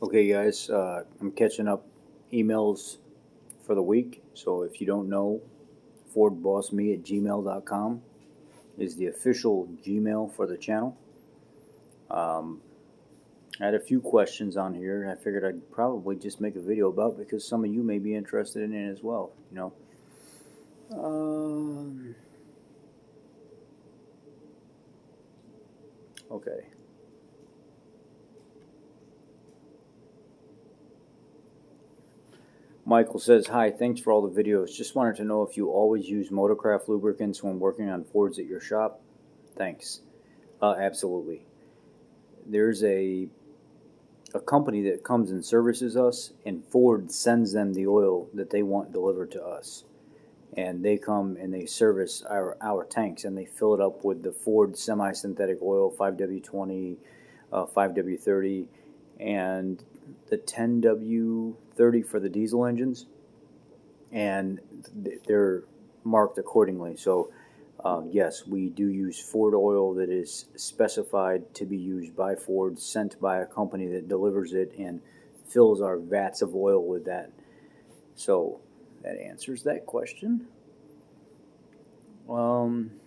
Okay, guys, I'm catching up emails for the week. So if you don't know, FordBossMe@gmail.com is the official Gmail for the channel. Um, I had a few questions on here. I figured I'd probably just make a video about because some of you may be interested in it as well. Um, okay. Michael says, "Hi, thanks for all the videos. Just wanted to know if you always use Motorcraft lubricants when working on Fords at your shop. Thanks." Absolutely. There's a company that comes and services us, and Ford sends them the oil that they want delivered to us. And they come and they service our tanks, and they fill it up with the Ford semi-synthetic oil, 5W20, 5W30, and the 10W30 for the diesel engines, and they're marked accordingly. So yes, we do use Ford oil that is specified to be used by Ford, sent by a company that delivers it and fills our vats of oil with that. So that answers that question. Um,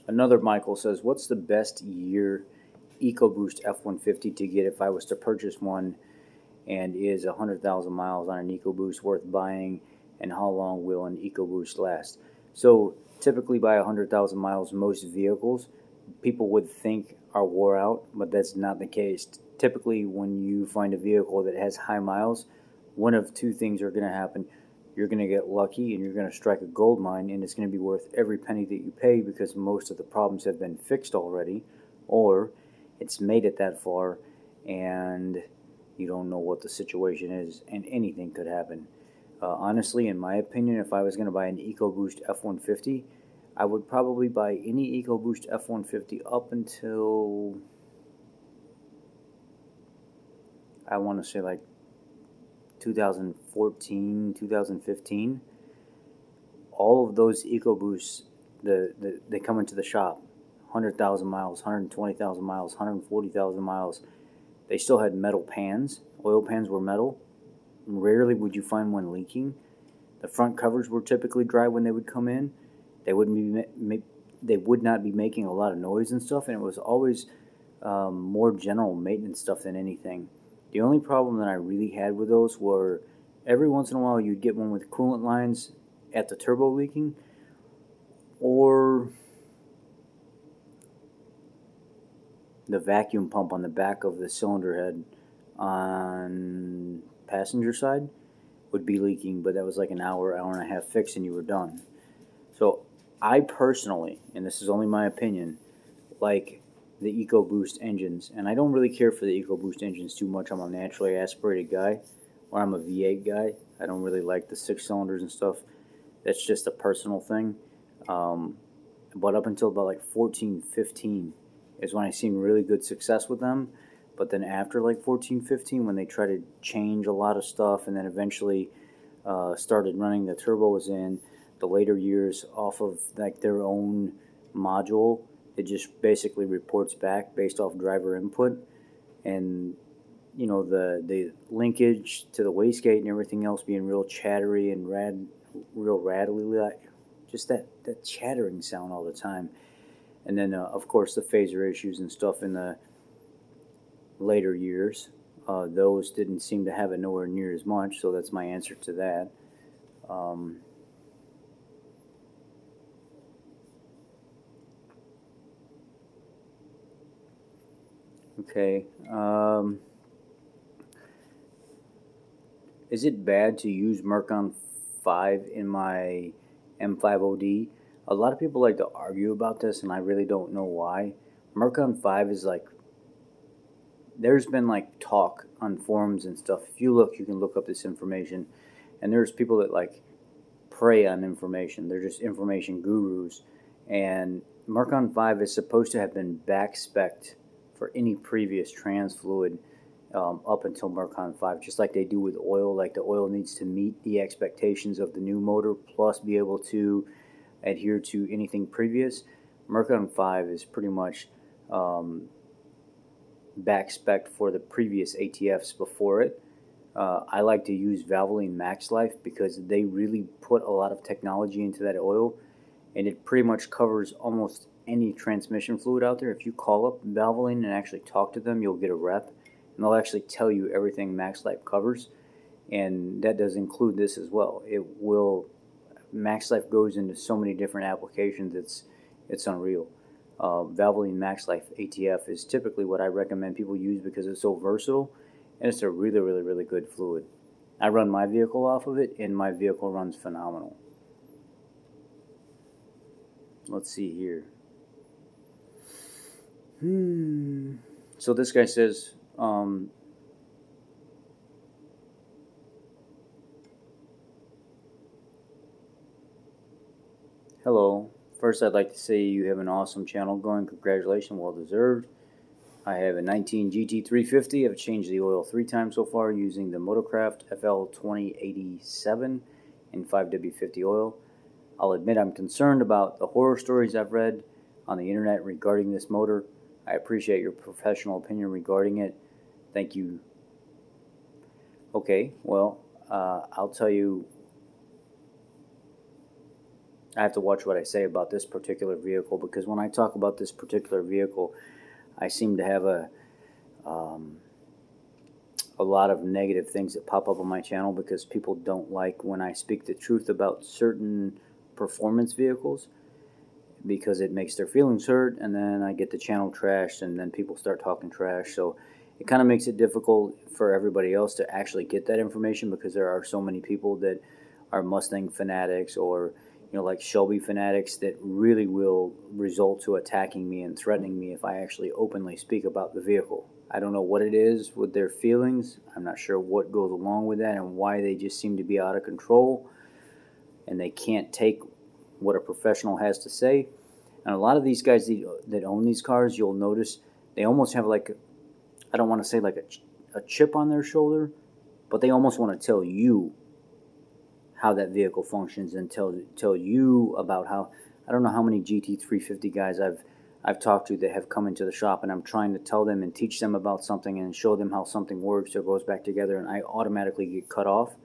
Another Michael says, "What's the best year EcoBoost F-150 to get if I was to purchase one? And is 100,000 miles on an EcoBoost worth buying? And how long will an EcoBoost last?" So typically by 100,000 miles, most vehicles people would think are wore out, but that's not the case. Typically, when you find a vehicle that has high miles, one of two things are going to happen. You're going to get lucky and you're going to strike a gold mine, and it's going to be worth every penny that you pay because most of the problems have been fixed already, or it's made it that far and you don't know what the situation is, and anything could happen. Honestly, in my opinion, if I was going to buy an EcoBoost F-150, I would probably buy any EcoBoost F-150 up until, I want to say, like 2014, 2015. All of those EcoBoosts, they come into the shop, 100,000 miles, 120,000 miles, 140,000 miles. They still had metal pans. Oil pans were metal. Rarely would you find one leaking. The front covers were typically dry when they would come in. They would not be making a lot of noise and stuff, and it was always more general maintenance stuff than anything. The only problem that I really had with those were every once in a while you'd get one with coolant lines at the turbo leaking, or the vacuum pump on the back of the cylinder head on passenger side would be leaking, but that was like an hour, hour and a half fix, and you were done. So I personally, and this is only my opinion, like the EcoBoost engines, and I don't really care for the EcoBoost engines too much. I'm a naturally aspirated guy, or I'm a V8 guy. I don't really like the six cylinders and stuff. That's just a personal thing. Um, but up until about like 14, 15 is when I seen really good success with them. But then after like 14, 15, when they try to change a lot of stuff and then eventually started running the turbos in the later years off of like their own module, it just basically reports back based off driver input, and the linkage to the wastegate and everything else being real chattery and real rattly, like just that chattering sound all the time. And then of course the phaser issues and stuff in the later years. Those didn't seem to have it nowhere near as much, so that's my answer to that. Um, okay. Is it bad to use Mercon 5 in my M5OD? A lot of people like to argue about this, and I really don't know why. Mercon 5 is like, there's been like talk on forums and stuff. If you look, you can look up this information, and there's people that like prey on information. They're just information gurus. And Mercon 5 is supposed to have been back spec'd for any previous trans fluid up until Mercon 5, just like they do with oil. Like the oil needs to meet the expectations of the new motor plus be able to adhere to anything previous. Mercon 5 is pretty much back spec for the previous ATFs before it. I like to use Valvoline Max Life because they really put a lot of technology into that oil, and it pretty much covers almost any transmission fluid out there. If you call up Valvoline and actually talk to them, you'll get a rep, and they'll actually tell you everything Max Life covers, and that does include this as well. Max Life goes into so many different applications. It's unreal. Valvoline Max Life ATF is typically what I recommend people use because it's so versatile, and it's a really, really, really good fluid. I run my vehicle off of it, and my vehicle runs phenomenal. Let's see here. So this guy says, hello. First, I'd like to say you have an awesome channel going. Congratulations, well deserved. I have a 19 GT350. I've changed the oil 3 times so far using the Motorcraft FL2087 and 5W50 oil. I'll admit I'm concerned about the horror stories I've read on the internet regarding this motor. I appreciate your professional opinion regarding it. Thank you. Okay, well, I'll tell you, I have to watch what I say about this particular vehicle, because when I talk about this particular vehicle, I seem to have a lot of negative things that pop up on my channel because people don't like when I speak the truth about certain performance vehicles, because it makes their feelings hurt, and then I get the channel trashed, and then people start talking trash. So it kind of makes it difficult for everybody else to actually get that information, because there are so many people that are Mustang fanatics, or like Shelby fanatics, that really will result to attacking me and threatening me if I actually openly speak about the vehicle. I don't know what it is with their feelings. I'm not sure what goes along with that and why they just seem to be out of control and they can't take what a professional has to say. And a lot of these guys that own these cars, you'll notice they almost have like, I don't want to say like a chip on their shoulder, but they almost want to tell you how that vehicle functions and tell you about how. I don't know how many GT350 guys I've talked to that have come into the shop, and I'm trying to tell them and teach them about something and show them how something works or goes back together, and I automatically get cut off,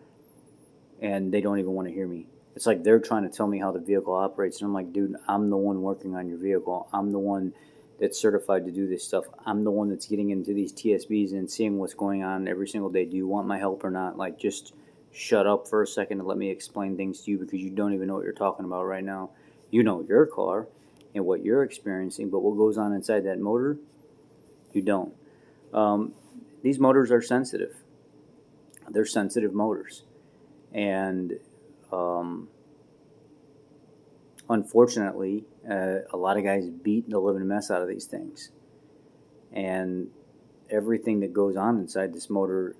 and they don't even want to hear me. It's like they're trying to tell me how the vehicle operates, and I'm like, dude, I'm the one working on your vehicle. I'm the one that's certified to do this stuff. I'm the one that's getting into these TSBs and seeing what's going on every single day. Do you want my help or not? Like, just shut up for a second and let me explain things to you, because you don't even know what you're talking about right now. You know your car and what you're experiencing, but what goes on inside that motor, you don't. These motors are sensitive. They're sensitive motors. And unfortunately, a lot of guys beat the living mess out of these things. And everything that goes on inside this motor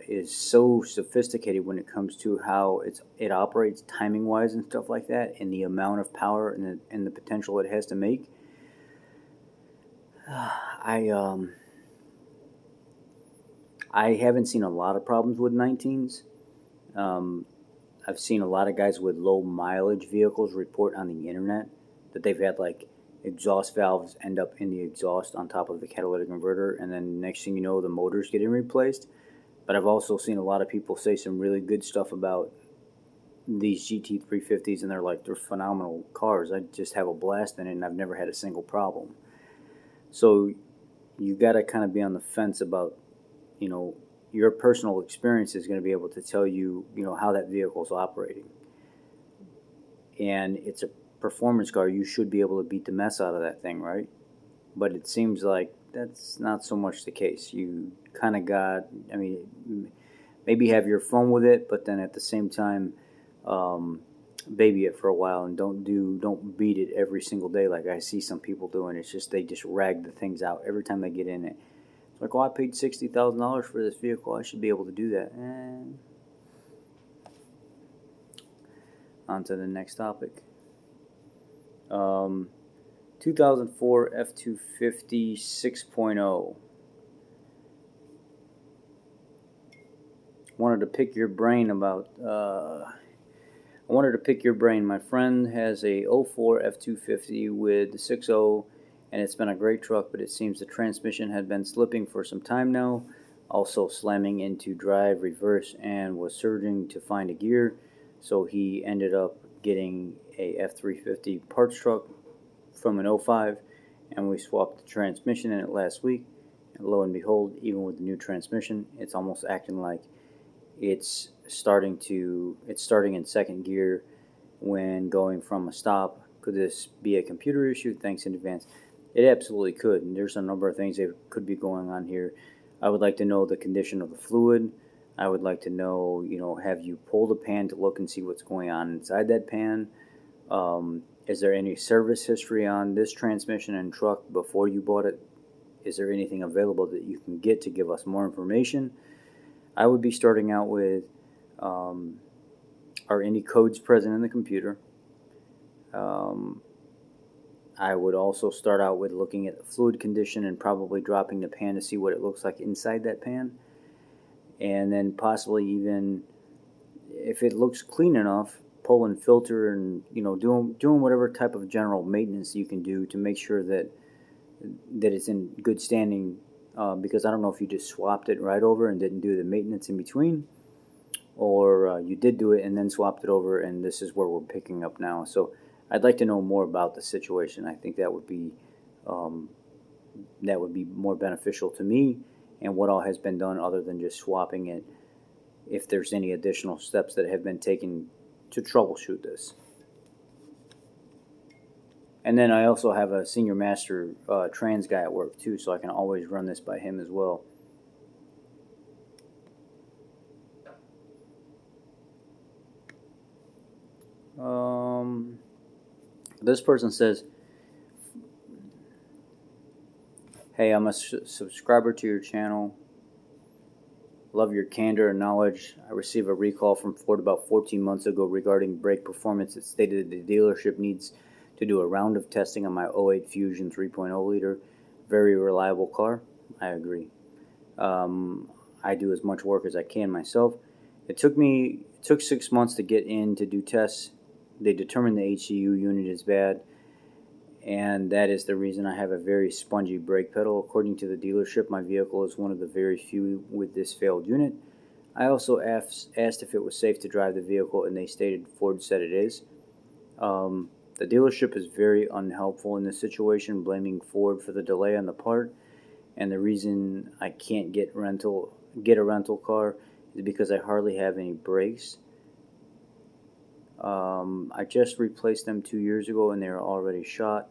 is so sophisticated when it comes to how it operates timing wise and stuff like that, and the amount of power and the potential it has to make. I haven't seen a lot of problems with 19s. I've seen a lot of guys with low mileage vehicles report on the internet that they've had like exhaust valves end up in the exhaust on top of the catalytic converter, and then next thing you know, the motor's getting replaced. But I've also seen a lot of people say some really good stuff about these GT350s, and they're phenomenal cars. I just have a blast in it, and I've never had a single problem. So you got to kind of be on the fence about, your personal experience is going to be able to tell you, how that vehicle's operating. And it's a performance car. You should be able to beat the mess out of that thing, right? But it seems like that's not so much the case. You kind of got, maybe have your fun with it, but then at the same time, baby it for a while, and don't beat it every single day like I see some people doing. It's just they just rag the things out every time they get in it. It's like, I paid $60,000 for this vehicle. I should be able to do that. On to the next topic. 2004 F250 6.0. Wanted to pick your brain about. I wanted to pick your brain. My friend has a 04 F250 with the 6.0 and it's been a great truck, but it seems the transmission had been slipping for some time now, also slamming into drive, reverse, and was surging to find a gear, so he ended up getting a F350 parts truck from an '05, and we swapped the transmission in it last week, and lo and behold, even with the new transmission, it's almost acting like it's starting in second gear when going from a stop. Could this be a computer issue? Thanks in advance. It absolutely could, and there's a number of things that could be going on here. I would like to know the condition of the fluid. I would like to know, have you pulled a pan to look and see what's going on inside that pan? Is there any service history on this transmission and truck before you bought it? Is there anything available that you can get to give us more information? I would be starting out with, are any codes present in the computer? I would also start out with looking at the fluid condition and probably dropping the pan to see what it looks like inside that pan. And then possibly even, if it looks clean enough, pull and filter and, doing whatever type of general maintenance you can do to make sure that it's in good standing, because I don't know if you just swapped it right over and didn't do the maintenance in between, or you did do it and then swapped it over, and this is where we're picking up now. So I'd like to know more about the situation. I think that would be more beneficial to me, and what all has been done other than just swapping it, if there's any additional steps that have been taken to troubleshoot this. And then I also have a senior master trans guy at work too, so I can always run this by him as well. This person says, hey, I'm a subscriber to your channel. Love your candor and knowledge. I received a recall from Ford about 14 months ago regarding brake performance. It stated that the dealership needs to do a round of testing on my '08 Fusion 3.0 liter. Very reliable car. I agree. I do as much work as I can myself. It took 6 months to get in to do tests. They determined the HCU unit is bad, and that is the reason I have a very spongy brake pedal. According to the dealership, my vehicle is one of the very few with this failed unit. I also asked if it was safe to drive the vehicle, and they stated Ford said it is. The dealership is very unhelpful in this situation, blaming Ford for the delay on the part, and the reason I can't get a rental car is because I hardly have any brakes. I just replaced them 2 years ago and they are already shot.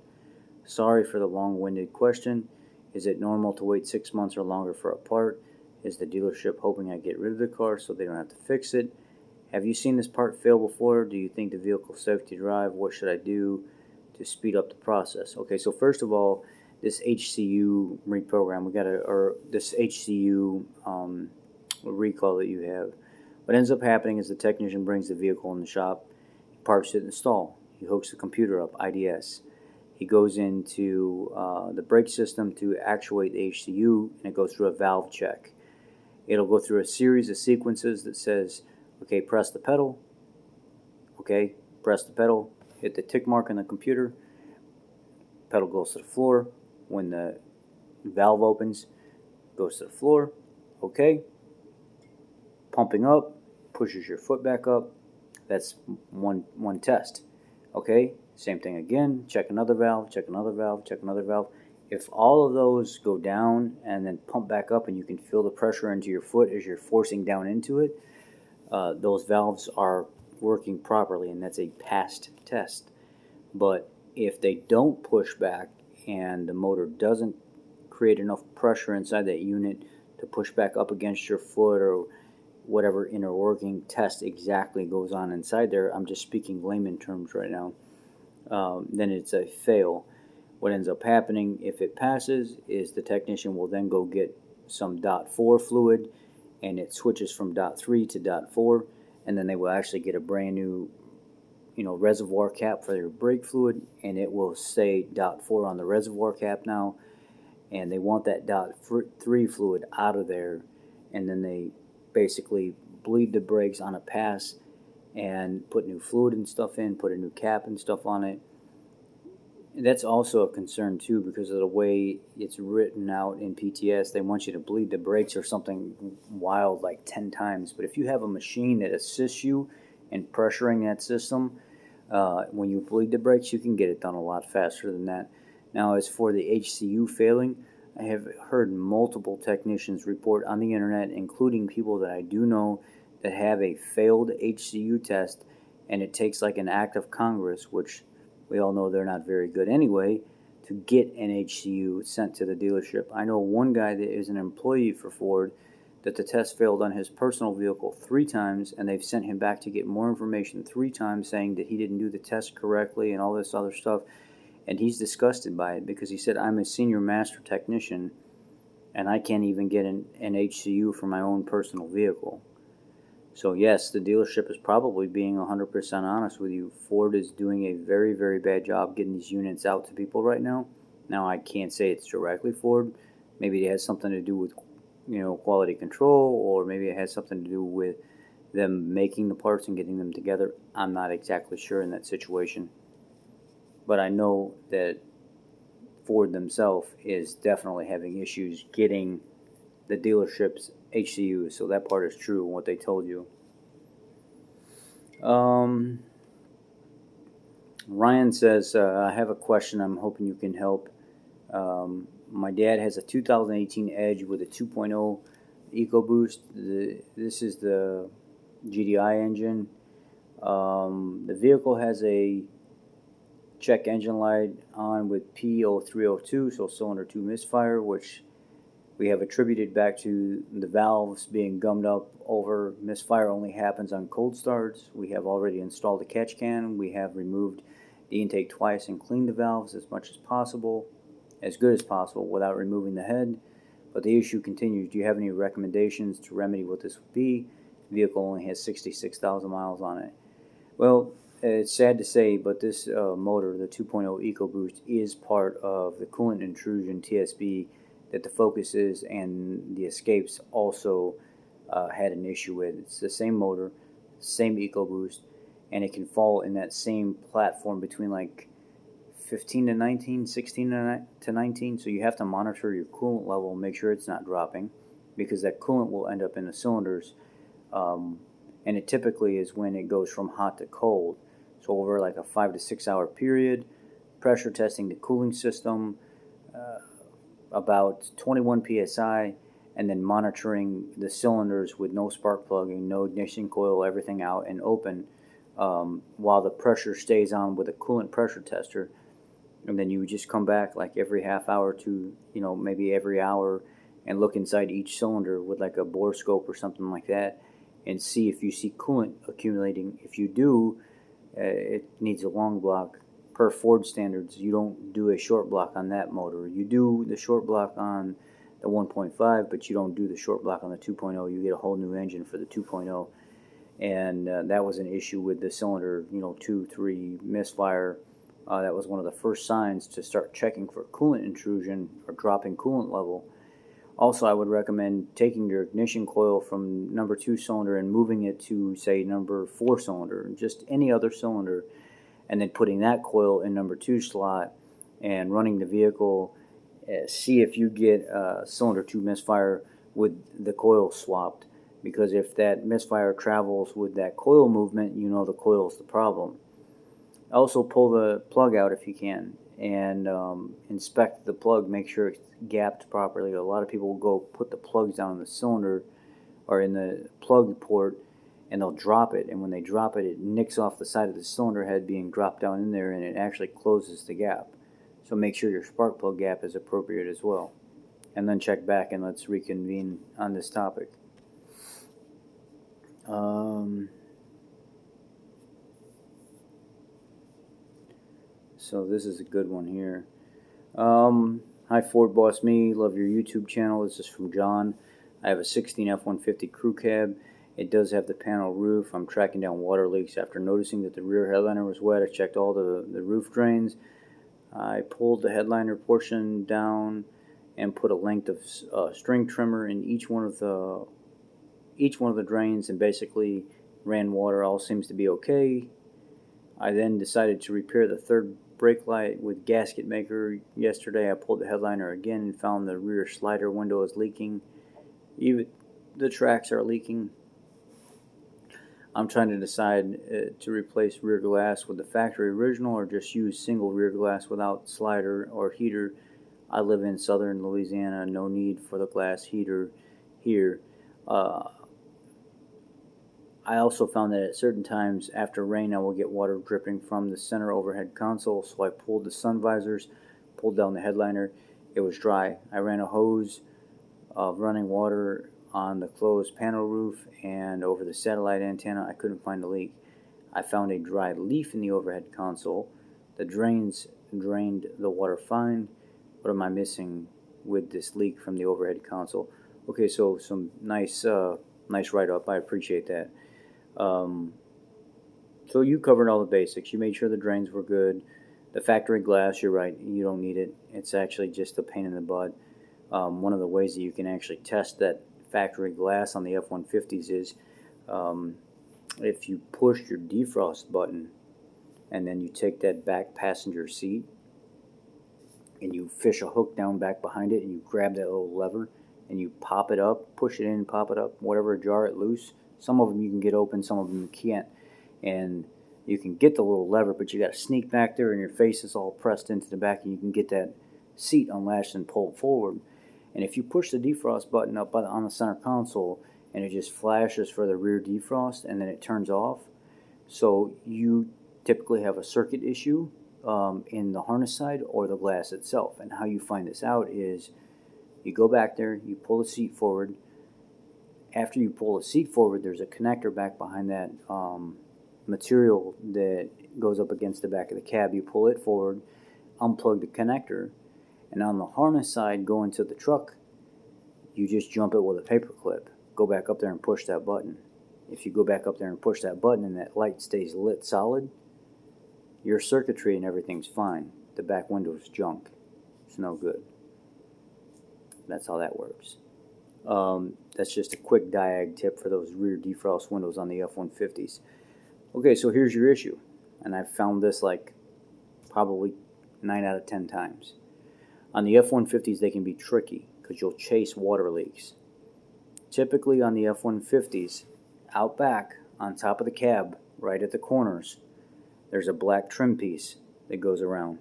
Sorry for the long-winded question. Is it normal to wait 6 months or longer for a part? Is the dealership hoping I get rid of the car so they don't have to fix it? Have you seen this part fail before? Do you think the vehicle is safe to drive? What should I do to speed up the process? Okay, so first of all, this HCU reprogram, this HCU recall that you have. What ends up happening is the technician brings the vehicle in the shop, parks it in the stall. He hooks the computer up, IDS. He goes into the brake system to actuate the HCU, and it goes through a valve check. It'll go through a series of sequences that says, okay, press the pedal. Okay, press the pedal. Hit the tick mark on the computer. Pedal goes to the floor. When the valve opens, goes to the floor. Okay. Pumping up, pushes your foot back up. That's one test. Okay, same thing again. Check another valve, check another valve, check another valve. If all of those go down and then pump back up and you can feel the pressure into your foot as you're forcing down into it, those valves are working properly, and that's a passed test. But if they don't push back and the motor doesn't create enough pressure inside that unit to push back up against your foot, or whatever inner working test exactly goes on inside there, I'm just speaking layman terms right now, then it's a fail. What ends up happening, if it passes, is the technician will then go get some .4 fluid, and it switches from .3 to .4, and then they will actually get a brand new reservoir cap for their brake fluid, and it will say .4 on the reservoir cap now, and they want that .3 fluid out of there, and then they basically bleed the brakes on a pass and put new fluid and stuff in, put a new cap and stuff on it, That's also a concern too, because of the way it's written out in PTS. They want you to bleed the brakes or something wild like 10 times. But if you have a machine that assists you in pressuring that system, when you bleed the brakes, you can get it done a lot faster than that. Now, as for the HCU failing, I have heard multiple technicians report on the internet, including people that I do know, that have a failed HCU test, and it takes like an act of Congress, which we all know they're not very good anyway, to get an HCU sent to the dealership. I know one guy that is an employee for Ford that the test failed on his personal vehicle 3 times, and they've sent him back to get more information 3 times, saying that he didn't do the test correctly and all this other stuff. And he's disgusted by it because he said, I'm a senior master technician and I can't even get an HCU for my own personal vehicle. So yes, the dealership is probably being 100% honest with you. Ford is doing a very, very bad job getting these units out to people right now. Now, I can't say it's directly Ford. Maybe it has something to do with, quality control, or maybe it has something to do with them making the parts and getting them together. I'm not exactly sure in that situation. But I know that Ford themselves is definitely having issues getting the dealership's HCU, so that part is true, what they told you. Ryan says, I have a question. I'm hoping you can help. My dad has a 2018 Edge with a 2.0 EcoBoost. This is the GDI engine. The vehicle has a check engine light on with P0302, so cylinder 2 misfire, which we have attributed back to the valves being gummed up over. Misfire only happens on cold starts. We have already installed a catch can. We have removed the intake twice and cleaned the valves as much as possible, as good as possible, without removing the head. But the issue continues. Do you have any recommendations to remedy what this would be? The vehicle only has 66,000 miles on it. Well, it's sad to say, but this motor, the 2.0 EcoBoost, is part of the coolant intrusion TSB that the Focuses and the Escapes also had an issue with. It's the same motor, same EcoBoost, and it can fall in that same platform between like 15 to 19, 16 to 19. So you have to monitor your coolant level and make sure it's not dropping, because that coolant will end up in the cylinders. And it typically is when it goes from hot to cold. So over like a 5 to 6 hour period, pressure testing the cooling system, about 21 psi, and then monitoring the cylinders with no spark plugging, no ignition coil, everything out and open, while the pressure stays on with a coolant pressure tester. And then you would just come back like every half hour to, maybe every hour, and look inside each cylinder with like a bore scope or something like that, and see if you see coolant accumulating. If you do, it needs a long block. Per Ford standards, you don't do a short block on that motor. You do the short block on the 1.5, but you don't do the short block on the 2.0. You get a whole new engine for the 2.0. And that was an issue with the cylinder, 2, 3 misfire. That was one of the first signs to start checking for coolant intrusion or dropping coolant level. Also, I would recommend taking your ignition coil from number 2 cylinder and moving it to, say, number 4 cylinder, just any other cylinder, and then putting that coil in number 2 slot and running the vehicle. See if you get cylinder 2 misfire with the coil swapped, because if that misfire travels with that coil movement, the coil is the problem. Also, pull the plug out if you can, and inspect the plug, make sure it's gapped properly. A lot of people will go put the plugs down in the cylinder or in the plug port, and they'll drop it, and when they drop it, it nicks off the side of the cylinder head being dropped down in there, and it actually closes the gap. So make sure your spark plug gap is appropriate as well. And then check back and let's reconvene on this topic. So this is a good one here. Hi Ford Boss Me, love your YouTube channel. This is from John. I have a 16 F-150 crew cab. It does have the panel roof. I'm tracking down water leaks after noticing that the rear headliner was wet. I checked all the roof drains. I pulled the headliner portion down and put a length of string trimmer in each one of the drains, and basically ran water. All seems to be okay. I then decided to repair the third brake light with gasket maker yesterday. I pulled the headliner again and found the rear slider window is leaking. Even the tracks are leaking. I'm trying to decide to replace rear glass with the factory original or just use single rear glass without slider or heater. I live in southern Louisiana, no need for the glass heater here. I also found that at certain times after rain I will get water dripping from the center overhead console, so I pulled the sun visors, pulled down the headliner. It was dry. I ran a hose of running water on the closed panel roof and over the satellite antenna. I couldn't find a leak. I found a dry leaf in the overhead console. The drains drained the water fine. What am I missing with this leak from the overhead console? Okay, so some nice write-up. I appreciate that. So you covered all the basics. You made sure the drains were good. The factory glass, you're right, you don't need it. It's actually just a pain in the butt. One of the ways that you can actually test that factory glass on the F-150s is if you push your defrost button and then you take that back passenger seat and you fish a hook down back behind it and you grab that little lever and you pop it up, push it in, pop it up, whatever, jar it loose. Some of them you can get open, some of them you can't. And you can get the little lever, but you got to sneak back there and your face is all pressed into the back and you can get that seat unlatched and pulled forward. And if you push the defrost button up on the center console and it just flashes for the rear defrost and then it turns off, so you typically have a circuit issue in the harness side or the glass itself. And how you find this out is you go back there, you pull the seat forward. After you pull the seat forward, there's a connector back behind that material that goes up against the back of the cab. You pull it forward, unplug the connector, and on the harness side going to the truck, you just jump it with a paper clip. Go back up there and push that button. If you go back up there and push that button and that light stays lit solid, your circuitry and everything's fine. The back window's junk. It's no good. That's how that works. That's just a quick diag tip for those rear defrost windows on the F-150s. Okay, so here's your issue. And I've found this like probably 9 out of 10 times. On the F-150s, they can be tricky because you'll chase water leaks. Typically on the F-150s, out back, on top of the cab, right at the corners, there's a black trim piece that goes around.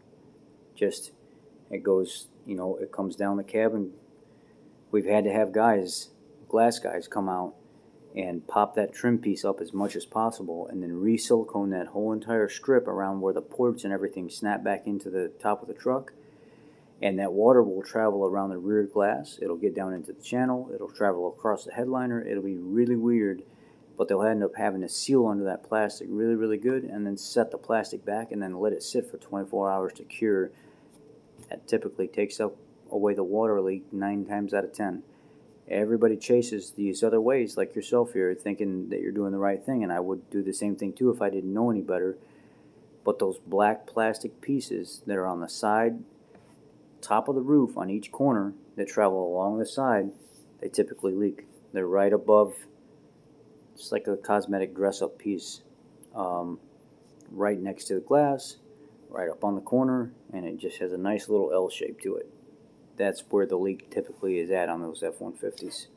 It goes, it comes down the cab, and we've had to have glass guys come out and pop that trim piece up as much as possible and then re-silicone that whole entire strip around where the ports and everything snap back into the top of the truck. And that water will travel around the rear glass. It'll get down into the channel. It'll travel across the headliner. It'll be really weird, but they'll end up having to seal under that plastic really, really good and then set the plastic back and then let it sit for 24 hours to cure. That typically takes away the water leak 9 times out of 10. Everybody chases these other ways like yourself here, thinking that you're doing the right thing, and I would do the same thing too if I didn't know any better. But those black plastic pieces that are on the side, top of the roof on each corner that travel along the side, they typically leak. They're right above, just like a cosmetic dress-up piece, right next to the glass, right up on the corner, and it just has a nice little L shape to it. That's where the leak typically is at on those F-150s.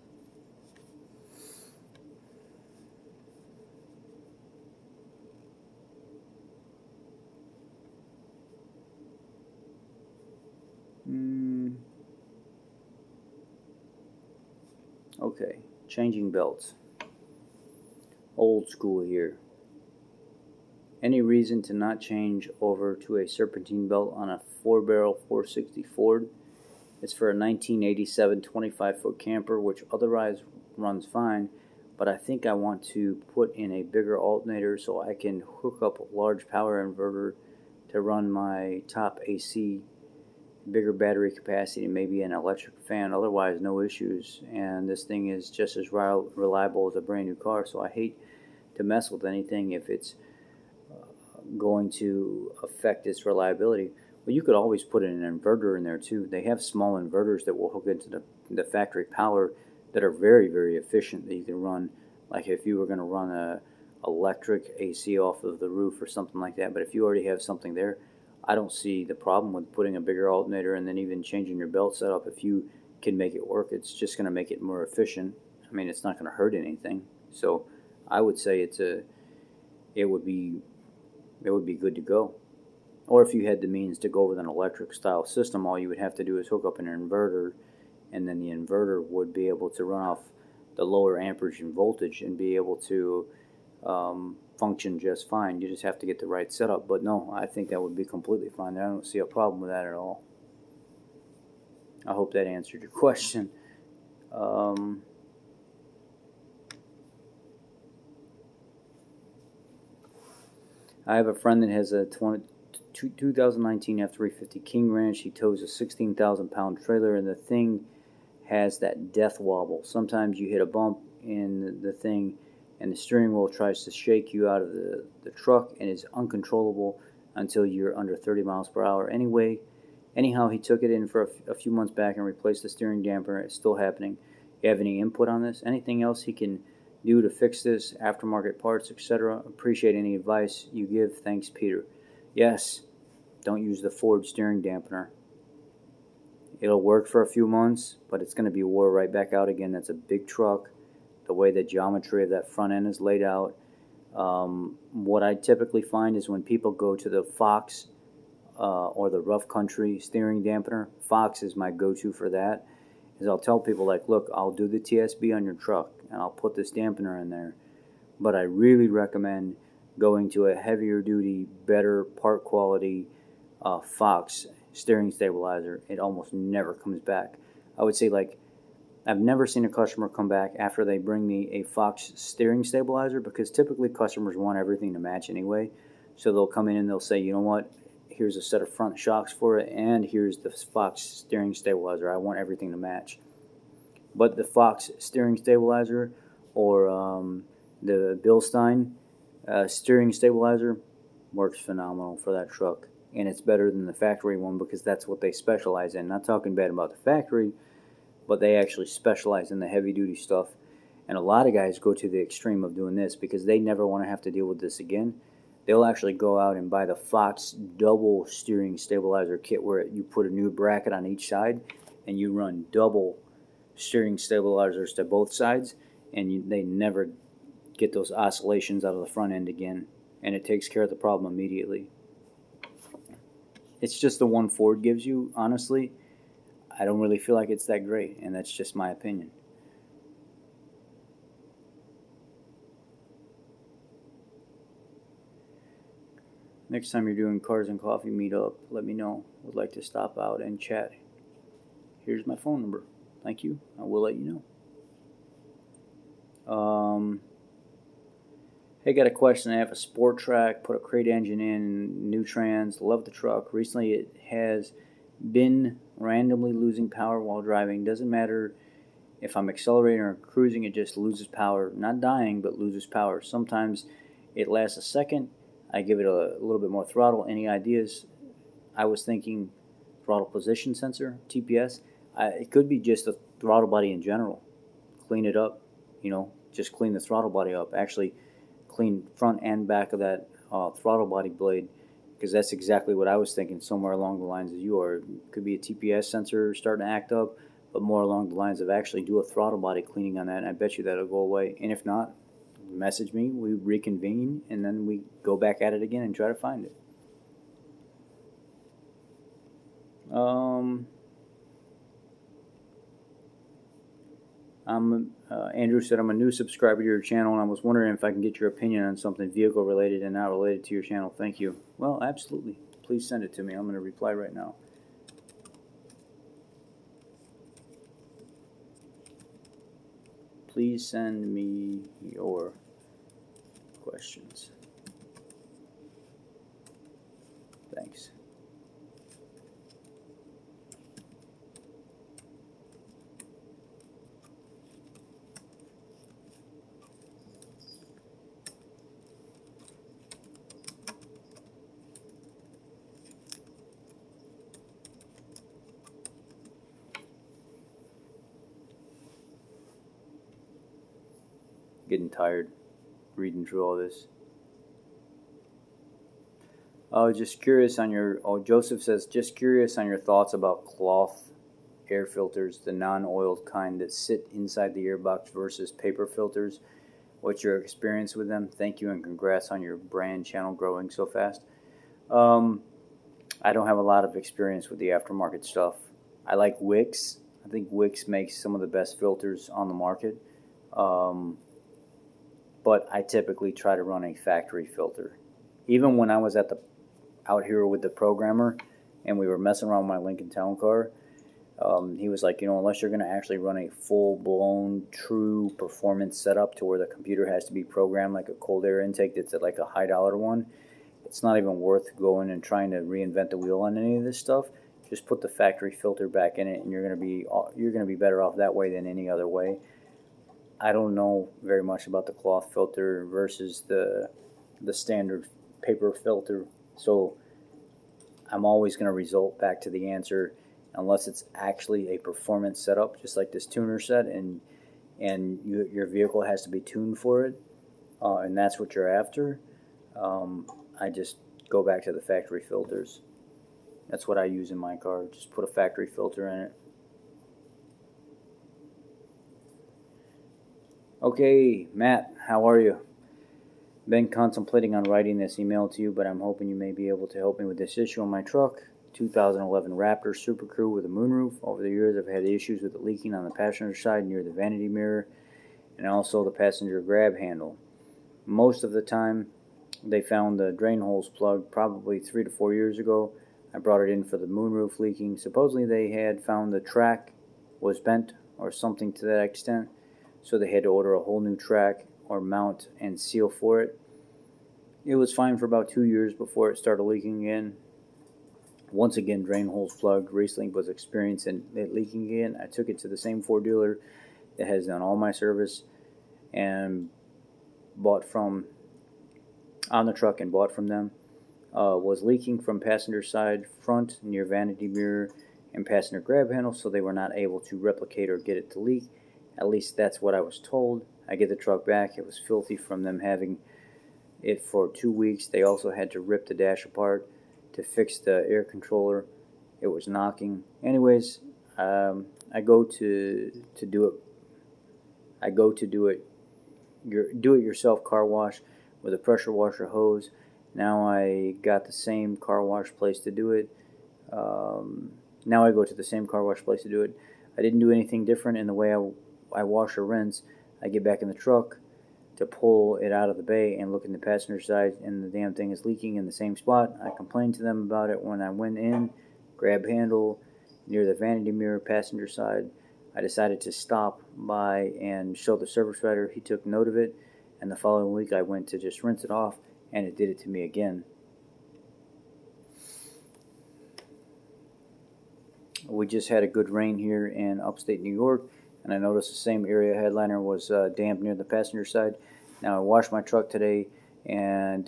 Okay, changing belts. Old school here. Any reason to not change over to a serpentine belt on a 4-barrel 460 Ford? It's for a 1987 25-foot camper, which otherwise runs fine, but I think I want to put in a bigger alternator so I can hook up a large power inverter to run my top AC, bigger battery capacity, and maybe an electric fan. Otherwise, no issues, and this thing is just as reliable as a brand new car, so I hate to mess with anything if it's going to affect its reliability. Well, you could always put an inverter in there too. They have small inverters that will hook into the factory power that are very, very efficient that you can run. Like if you were going to run a electric AC off of the roof or something like that. But if you already have something there, I don't see the problem with putting a bigger alternator and then even changing your belt setup. If you can make it work, it's just going to make it more efficient. I mean, it's not going to hurt anything. So I would say it would be good to go. Or if you had the means to go with an electric style system, all you would have to do is hook up an inverter, and then the inverter would be able to run off the lower amperage and voltage and be able to function just fine. You just have to get the right setup. But no, I think that would be completely fine. I don't see a problem with that at all. I hope that answered your question. I have a friend that has a 2019 F350 King Ranch. He tows a 16,000-pound trailer, and the thing has that death wobble. Sometimes you hit a bump in the thing, and the steering wheel tries to shake you out of the truck, and it's uncontrollable until you're under 30 miles per hour. Anyhow, he took it in for a few months back and replaced the steering dampener. It's still happening. You have any input on this? Anything else he can do to fix this? Aftermarket parts, etc. Appreciate any advice you give. Thanks, Peter. Yes, don't use the Ford steering dampener. It'll work for a few months, but it's going to be wore right back out again. That's a big truck. The way the geometry of that front end is laid out. What I typically find is when people go to the Fox or the Rough Country steering dampener, Fox is my go-to for that. Is I'll tell people, like, look, I'll do the TSB on your truck and I'll put this dampener in there, but I really recommend going to a heavier duty, better part quality Fox steering stabilizer. It almost never comes back. I would say, like, I've never seen a customer come back after they bring me a Fox steering stabilizer, because typically customers want everything to match anyway. So they'll come in and they'll say, you know what, here's a set of front shocks for it, and here's the Fox steering stabilizer. I want everything to match. But the Fox steering stabilizer or the Bilstein steering stabilizer works phenomenal for that truck. And it's better than the factory one because that's what they specialize in. Not talking bad about the factory, but they actually specialize in the heavy duty stuff. And a lot of guys go to the extreme of doing this because they never want to have to deal with this again. They'll actually go out and buy the Fox double steering stabilizer kit where you put a new bracket on each side and you run double steering stabilizers to both sides, and they never get those oscillations out of the front end again, and it takes care of the problem immediately. It's just the one Ford gives you, honestly. I don't really feel like it's that great, and that's just my opinion. Next time you're doing Cars and Coffee meetup, let me know. Would like to stop out and chat. Here's my phone number. Thank you. I will let you know. Hey, got a question. I have a Sport Track, put a crate engine in, new trans, love the truck. Recently it has been randomly losing power while driving. Doesn't matter if I'm accelerating or cruising, it just loses power. Not dying, but loses power. Sometimes it lasts a second. I give it a little bit more throttle. Any ideas? I was thinking throttle position sensor, TPS. It could be just the throttle body in general. Clean it up, just clean the throttle body up. Actually, clean front and back of that throttle body blade, because that's exactly what I was thinking, somewhere along the lines as you are. It could be a TPS sensor starting to act up, but more along the lines of actually do a throttle body cleaning on that, and I bet you that'll go away. And if not, message me, we reconvene, and then we go back at it again and try to find it. Andrew said, I'm a new subscriber to your channel, and I was wondering if I can get your opinion on something vehicle related and not related to your channel. Thank you. Well, absolutely. Please send it to me. I'm going to reply right now. Please send me your questions. Thanks. Getting tired reading through all this. Just curious on your. Oh, Joseph says, just curious on your thoughts about cloth air filters, the non-oiled kind that sit inside the earbox versus paper filters. What's your experience with them? Thank you and congrats on your brand channel growing so fast. Um, I don't have a lot of experience with the aftermarket stuff. I like Wix. I think Wix makes some of the best filters on the market. Um, but I typically try to run a factory filter. Even when I was out here with the programmer and we were messing around with my Lincoln Town Car, he was like, unless you're going to actually run a full-blown, true performance setup to where the computer has to be programmed like a cold air intake that's at like a high-dollar one, it's not even worth going and trying to reinvent the wheel on any of this stuff. Just put the factory filter back in it, and you're going to be better off that way than any other way. I don't know very much about the cloth filter versus the standard paper filter, so I'm always going to result back to the answer unless it's actually a performance setup, just like this tuner set, and your vehicle has to be tuned for it, and that's what you're after. I just go back to the factory filters. That's what I use in my car. Just put a factory filter in it. Okay, Matt, how are you? Been contemplating on writing this email to you, but I'm hoping you may be able to help me with this issue on my truck. 2011 Raptor Super Crew with a moonroof. Over the years, I've had issues with it leaking on the passenger side near the vanity mirror and also the passenger grab handle. Most of the time, they found the drain holes plugged probably 3 to 4 years ago. I brought it in for the moonroof leaking. Supposedly, they had found the track was bent or something to that extent, so they had to order a whole new track or mount and seal for it. It was fine for about 2 years before it started leaking again. Once again, drain holes plugged. Racelink was experiencing it leaking again. I took it to the same Ford dealer that has done all my service and bought from on the truck and bought from them. Was leaking from passenger side front near vanity mirror and passenger grab handle, so they were not able to replicate or get it to leak. At least that's what I was told. I get the truck back. It was filthy from them having it for 2 weeks. They also had to rip the dash apart to fix the air controller. It was knocking. Anyways, I go to do it. I go to do it. Do it yourself car wash with a pressure washer hose. Now I got the same car wash place to do it. Now I go to the same car wash place to do it. I didn't do anything different in the way I wash or rinse. I get back in the truck to pull it out of the bay and look in the passenger side, and the damn thing is leaking in the same spot. I complained to them about it when I went in. Grab handle near the vanity mirror passenger side. I decided to stop by and show the service writer. He took note of it, and the following week I went to just rinse it off, and it did it to me again. We just had a good rain here in upstate New York, and I noticed the same area headliner was damp near the passenger side. Now I washed my truck today and